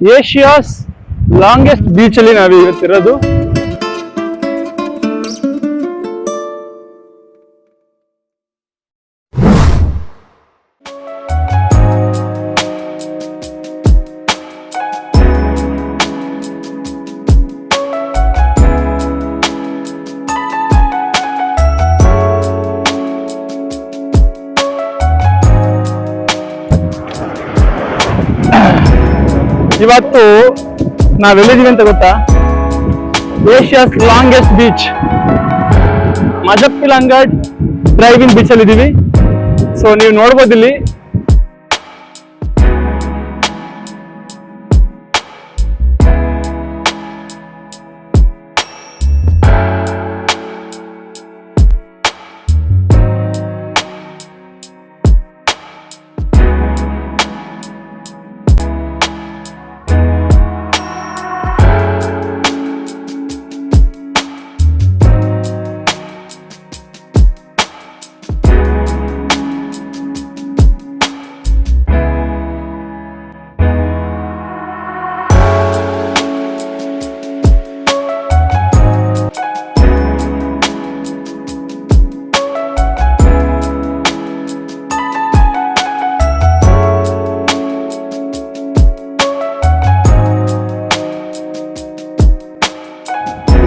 Asia's longest beach ಅಲ್ಲಿ ನಾವು ಇವತ್ತಿರೋದು. ಇವತ್ತು ನಾವೆಲ್ಲಿದ್ದೀವಿ ಅಂತ ಗೊತ್ತಾ? Asia's longest beach Muzhappilangad drive in beach ಅಲ್ಲಿ ಇದೀವಿ. ಸೊ ನೀವು ನೋಡ್ಬೋದು ಇಲ್ಲಿ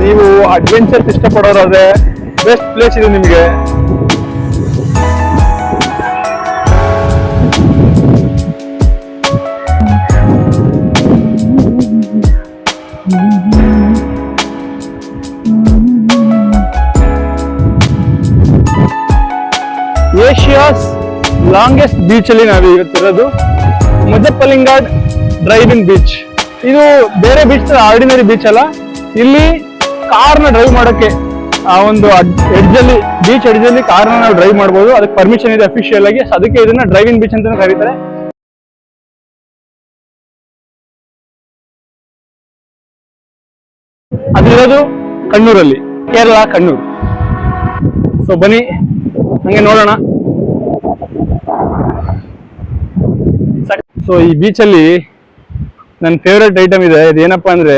ನೀವು ಅಡ್ವೆಂಚರ್ಸ್ ಇಷ್ಟಪಡೋರಾದ್ರೆ ಬೆಸ್ಟ್ ಪ್ಲೇಸ್ ಇದು ನಿಮಗೆ. ಏಷ್ಯಾಸ್ ಲಾಂಗೆಸ್ಟ್ ಬೀಚ್ ಅಲ್ಲಿ ನಾವು ಇವತ್ತಿರೋದು ಮುಜಪ್ಪಲಿಂಗಡ್ ಡ್ರೈವ್ ಇನ್ ಬೀಚ್. ಇದು ಬೇರೆ ಬೀಚ್ ಆರ್ಡಿನರಿ ಬೀಚ್ ಅಲ್ಲ. ಇಲ್ಲಿ ಕಾರ್ನ ಡ್ರೈವ್ ಮಾಡೋಕ್ಕೆ ಆ ಒಂದು ಎಡ್ಜಲ್ಲಿ ಬೀಚ್ ಎಡ್ಜಲ್ಲಿ ಕಾರ್ನ ನಾವು ಡ್ರೈವ್ ಮಾಡ್ಬೋದು. ಅದಕ್ಕೆ ಪರ್ಮಿಷನ್ ಇದೆ ಅಫಿಷಿಯಲ್ ಆಗಿ. ಅದಕ್ಕೆ ಇದನ್ನ ಡ್ರೈವ್ ಇನ್ ಬೀಚ್ ಅಂತ ಕರೀತಾರೆ. ಅದಿರೋದು ಕಣ್ಣೂರಲ್ಲಿ, ಕೇರಳ ಕಣ್ಣೂರು. ಸೊ ಬನ್ನಿ ಹಂಗೆ ನೋಡೋಣ. ಸೊ ಈ ಬೀಚಲ್ಲಿ ನನ್ನ ಫೇವ್ರೆಟ್ ಐಟಮ್ ಇದೆ. ಇದೇನಪ್ಪಾ ಅಂದ್ರೆ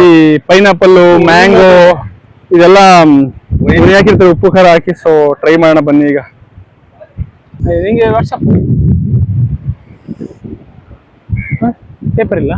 ಈ ಪೈನಾಪಲ್, ಮ್ಯಾಂಗೋ ಇದೆಲ್ಲ ಹಾಕಿರ್ತಾರೆ, ಉಪ್ಪು ಖಾರ ಹಾಕಿ. ಸೊ ಟ್ರೈ ಮಾಡೋಣ ಬನ್ನಿ. ಈಗ ನಿಂಗೆ ವಾಟ್ಸಪ್ ಪೇಪರ್ ಇಲ್ಲ.